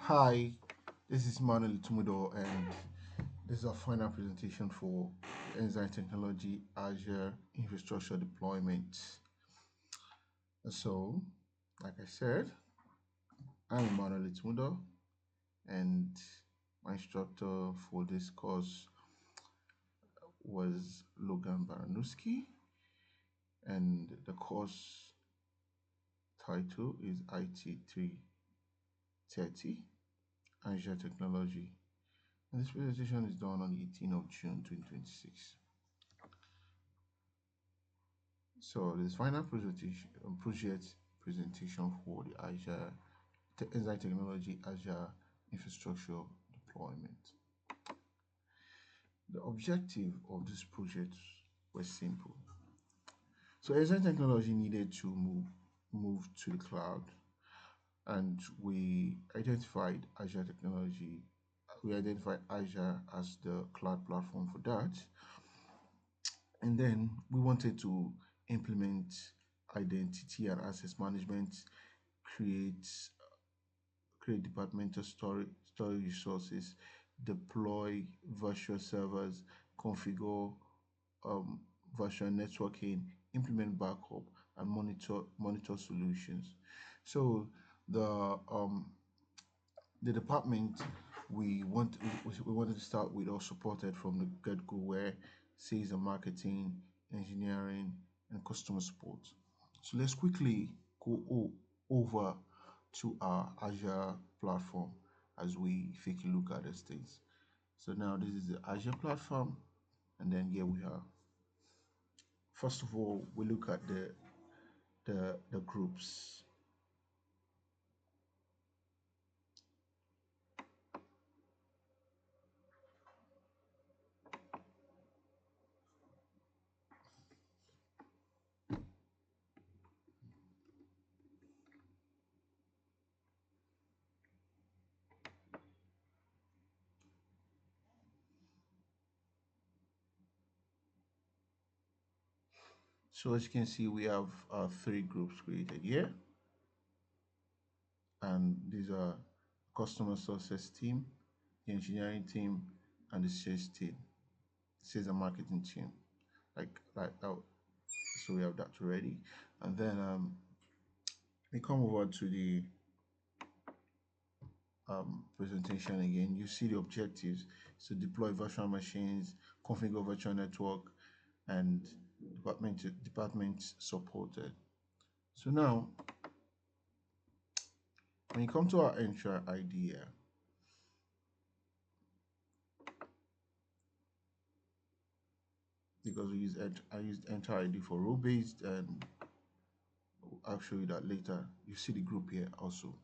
Hi, this is Manuel Tumudo, and this is our final presentation for Enzyme Technology Azure Infrastructure Deployment. So, like I said, I'm Manuel Tumudo, and my instructor for this course was Logan Baranuski, and the course title is IT 330 Azure Technology. And this presentation is done on the 18th of June 2026. So this final presentation for the Azure Enzyme Technology Azure Infrastructure Deployment. The objective of this project was simple. So Enzyme Technology needed to move to the cloud, and we identified Azure Technology. We identified Azure as the cloud platform for that, and then we wanted to implement identity and access management, create departmental storage resources, deploy virtual servers, configure um, virtual networking, implement backup, and monitor solutions. So the um, the department we wanted to start with or supported from the get-go where sales and marketing, engineering, and customer support. So let's quickly over to our Azure platform as we take a look at these things. So now this is the Azure platform, and then here we are. First of all, we look at the groups. So as you can see, we have three groups created here, and these are customer success team, the engineering team, and the sales team, sales and marketing team. Like that. So we have that already, and then we come over to the presentation again. You see the objectives. So deploy virtual machines, configure virtual network, and department supported. So now, when you come to our entry idea, because I used enter ID for role based, and I'll show you that later. You see the group here also.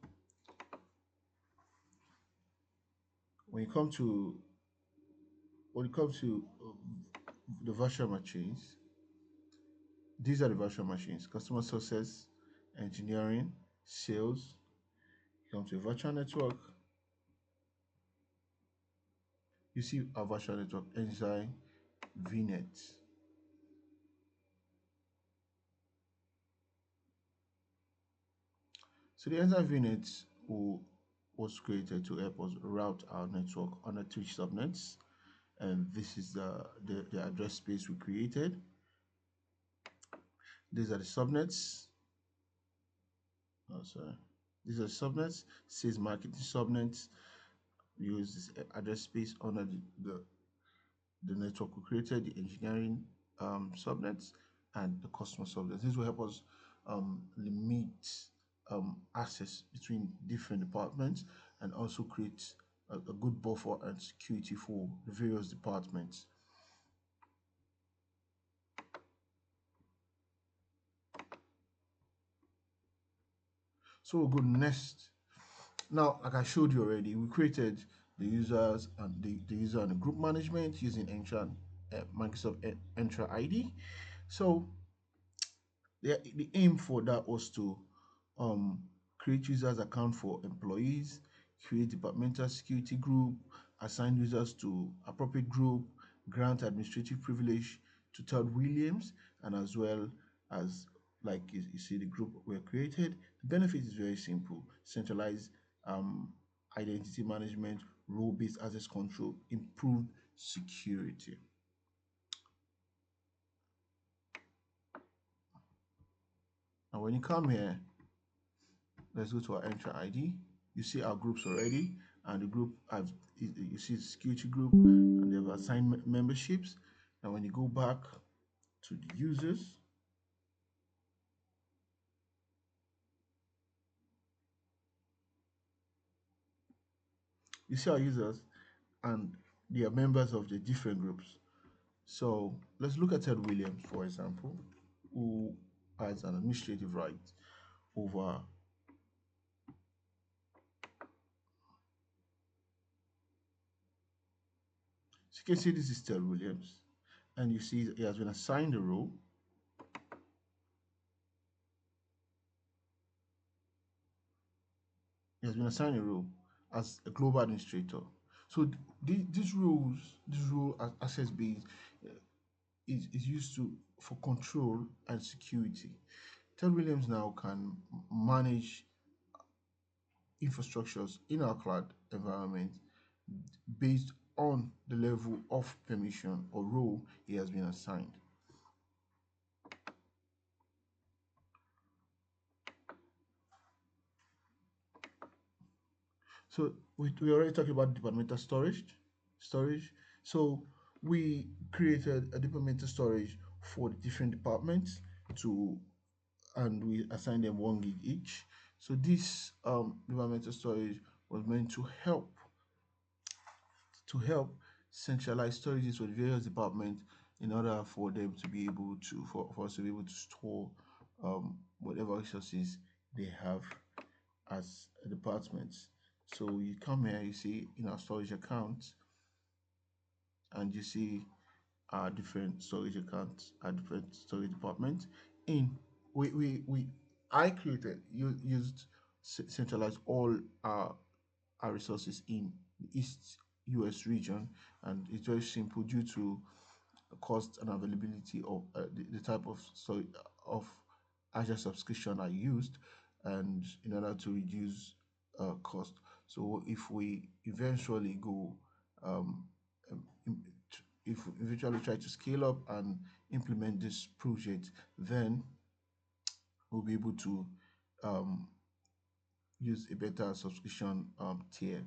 When you come to the virtual machines, these are the virtual machines: customer success, engineering, sales. You come to a virtual network. You see our virtual network Enzyme VNet. So the Enzyme VNet was created to help us route our network on the three subnets, and this is the address space we created. These are the subnets. Oh, sorry. These are subnets. Sales marketing subnets. We use this address space under the network we created, the engineering subnets, and the customer subnets. This will help us limit access between different departments and also create a good buffer and security for the various departments. So we'll go next. Now, like I showed you already, we created the users and the user and the group management using Microsoft Entra ID. So the aim for that was to um, create users account for employees, create departmental security group, assign users to appropriate group, grant administrative privilege to Todd Williams, and as well as like you see the group were created. The benefit is very simple: centralize um, identity management, role-based access control, improved security. Now, when you come here, let's go to our entry ID. You see our groups already, and the group have you see the security group, and they've assigned memberships. Now, when you go back to the users, you see our users, and they are members of the different groups. So let's look at Ted Williams, for example, who has an administrative right over. So you can see this is Ted Williams, and you see he has been assigned a role. He has been assigned a role as a global administrator. So these rules, this role as access based, is used to for control and security. Ted Williams now can manage infrastructures in our cloud environment based on the level of permission or role he has been assigned. So we already talked about departmental storage. So we created a departmental storage for the different departments to, and we assigned them 1 gig each. So this departmental storage was meant to help centralize storages for the various departments in order for them to be able to for us to be able to store whatever resources they have as departments. So you come here, you see in our storage account, and you see our different storage accounts, our different storage departments. In we I created used centralized all our resources in the East US region, and it's very simple due to cost and availability of the type of of Azure subscription I used, and in order to reduce cost. So if we eventually go, um, um, im- if we eventually try to scale up and implement this project, then we'll be able to um, use a better subscription tier.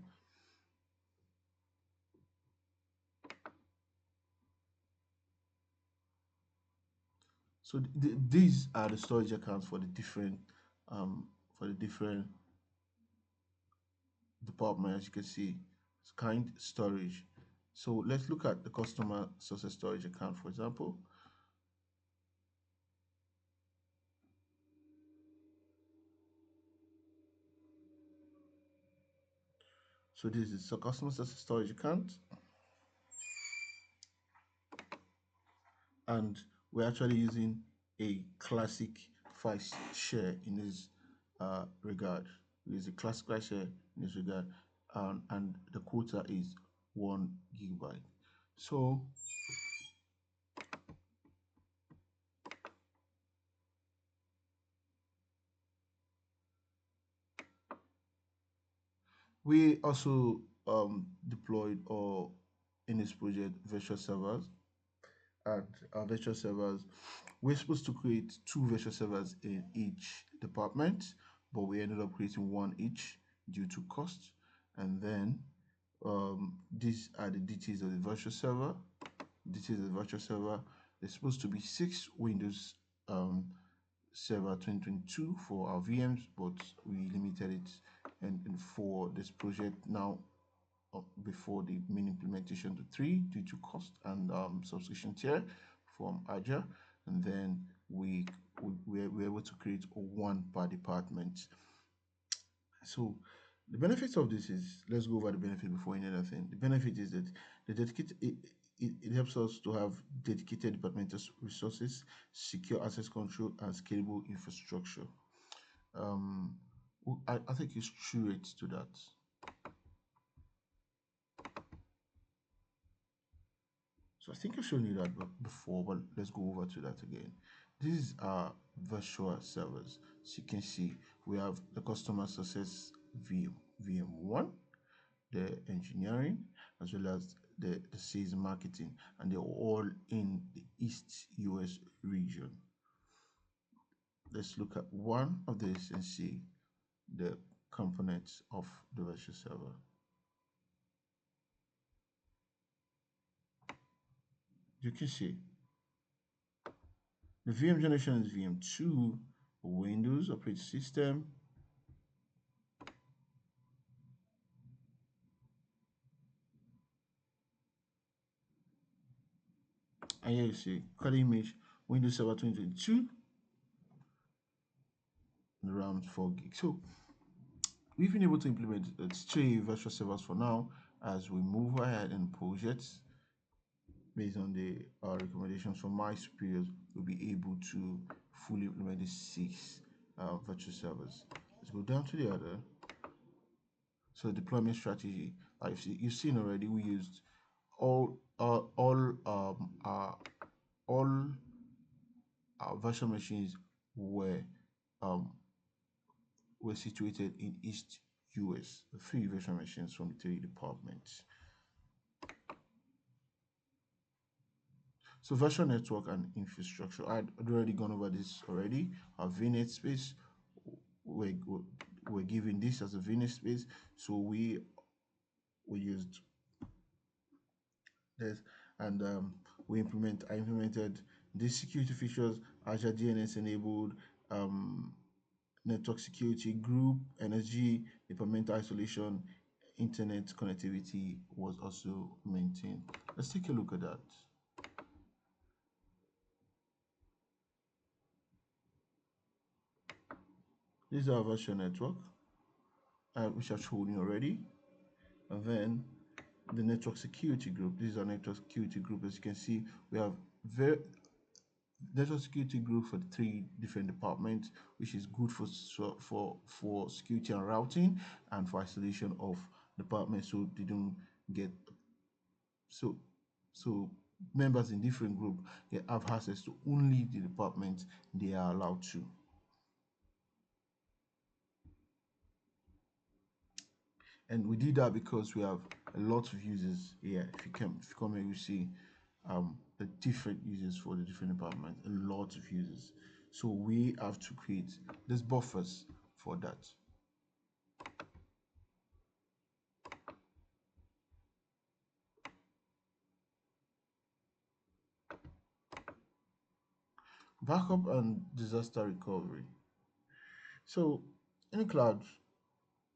So these are the storage accounts um, for the different department. As you can see, it's kind storage. So let's look at the customer success storage account, for example. So this is a customer success storage account, and we're actually using a classic file share in this regard. We use a classic file share in this regard, and the quota is 1 GB. So we also deployed or in this project virtual servers, and our virtual servers, we're supposed to create two virtual servers in each department, but we ended up creating one each due to cost. And then these are the details of the virtual server. Details of the virtual server. There's supposed to be 6 Windows Server 2022 for our VMs, but we limited it and for this project now before the main implementation to 3 due to cost and subscription tier from Azure. And then we were able to create a one per department. So the benefits of this is, let's go over the benefit before any other thing. The benefit is that the dedicated it helps us to have dedicated departmental resources, secure access control, and scalable infrastructure. Um, I think it's true rates to that. So I think I've shown you that before, but let's go over to that again. These are virtual servers. So you can see we have the customer success VM, VM1. the engineering, as well as the sales and marketing, and they're all in the East US region. Let's look at one of these and see the components of the virtual server. You can see the VM generation is VM2, Windows operating system, and here you see color image Windows Server 2022, and RAM 4 gig. So we've been able to implement 3 virtual servers for now. As we move ahead in projects, based on the recommendations from my superiors, we'll be able to fully implement the 6 virtual servers. Let's go down to the other. So deployment strategy, like you've seen already, we used all all virtual machines were um, were situated in East US. 3 virtual machines from 3 departments. So virtual network and infrastructure. I'd already gone over this already. Our VNet space, we're, we're given this as a VNet space. So we used this, and I implemented these security features: Azure DNS enabled, network security group, energy, departmental isolation, internet connectivity was also maintained. Let's take a look at that. This is our virtual network, which I've shown you already. And then the network security group. This is our network security group. As you can see, we have very network security group for the 3 different departments, which is good for security and routing, and for isolation of departments, so they don't get so so members in different group they have access to only the department they are allowed to. And we did that because we have a lot of users here. If you come here, you see the different users for the different departments, a lot of users. So we have to create these buffers for that. Backup and disaster recovery. So in the cloud,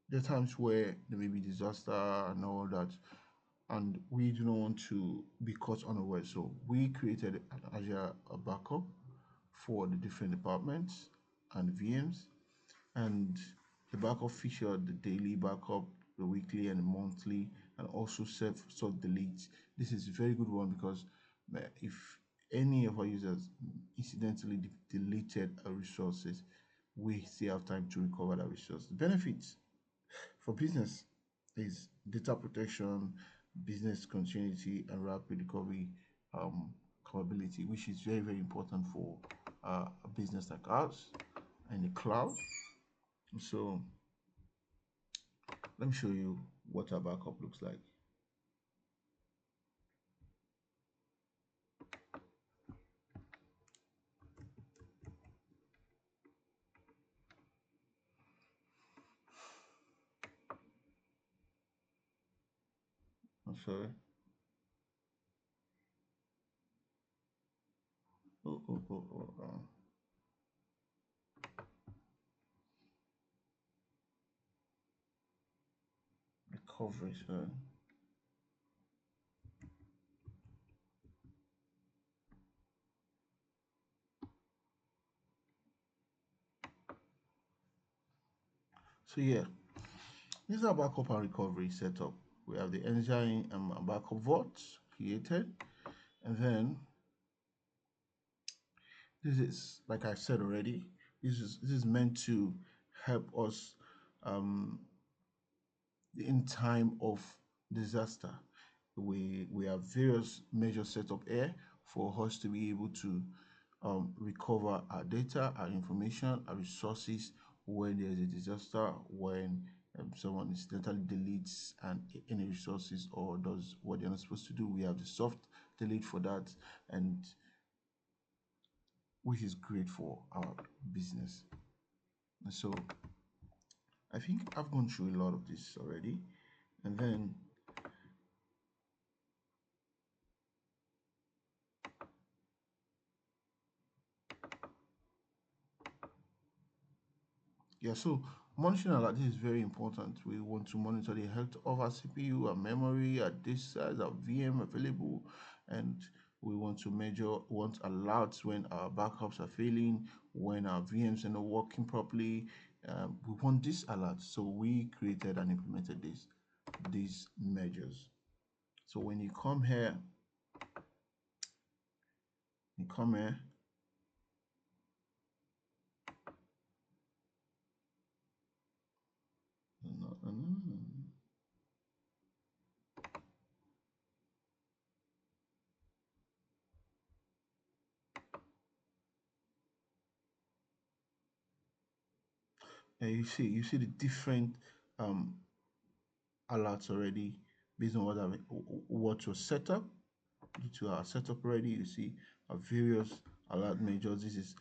there are times where there may be disaster and all that, and we do not want to be caught unaware. So we created an Azure backup for the different departments and VMs, and the backup featured the daily backup, the weekly and the monthly, and also self sort delete. This is a very good one because if any of our users incidentally deleted our resources, we still have time to recover that resource. The benefits for business is data protection, business continuity, and rapid recovery capability, which is very, very important for a business like ours and the cloud. So let me show you what our backup looks like. I'm sorry. Oh, oh, oh, oh, recovery. Sorry. So yeah, this is our backup and recovery setup. We have the engine backup vault created, and then this is, like I said already, this is meant to help us um, in time of disaster. We have various measures set up here for us to be able to recover our data, our information, our resources when there is a disaster, when someone incidentally deletes any resources or does what they're not supposed to do, we have the soft delete for that, and which is great for our business. And so I think I've gone through a lot of this already. And then, yeah, so monitoring alert, this is very important. We want to monitor the health of our CPU, our memory, our disk size, our VM available, and we want to measure, want alerts when our backups are failing, when our VMs are not working properly. We want this alert. So we created and implemented these measures. So when you come here, and you see the different um, alerts already based on what was set up. Due to our setup already, you see our various alert measures. This is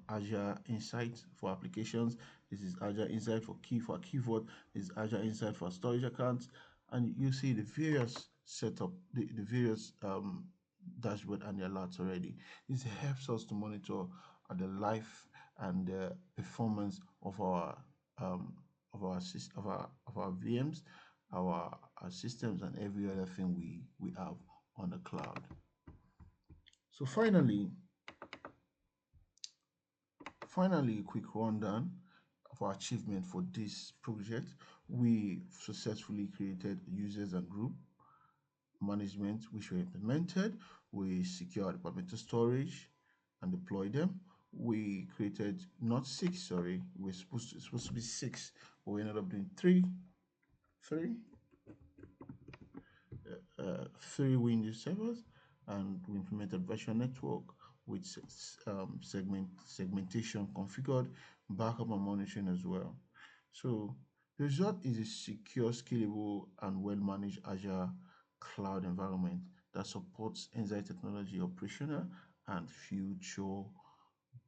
Azure Insight for applications. This is Azure Insight for our keyword. This is Azure Insight for storage accounts. And you see the various setup, the various dashboard and the alerts already. This helps us to monitor the life and the performance um, of our VMs, our systems, and every other thing we have on the cloud. So finally, a quick rundown of our achievement for this project. We successfully created users and group management which were implemented. We secured departmental storage and deployed them. We created not six, sorry, it's supposed to be six, but we ended up doing three three Windows servers, and we implemented virtual network with segmentation configured, backup and monitoring as well. So the result is a secure, scalable, and well-managed Azure cloud environment that supports Enzyme technology operational and future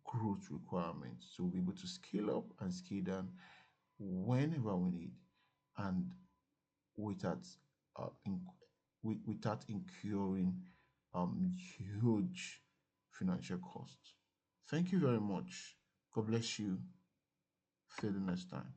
growth requirements. So we'll be able to scale up and scale down whenever we need, and without uh, in, without incurring huge financial costs. Thank you very much. God bless you. See you the next time.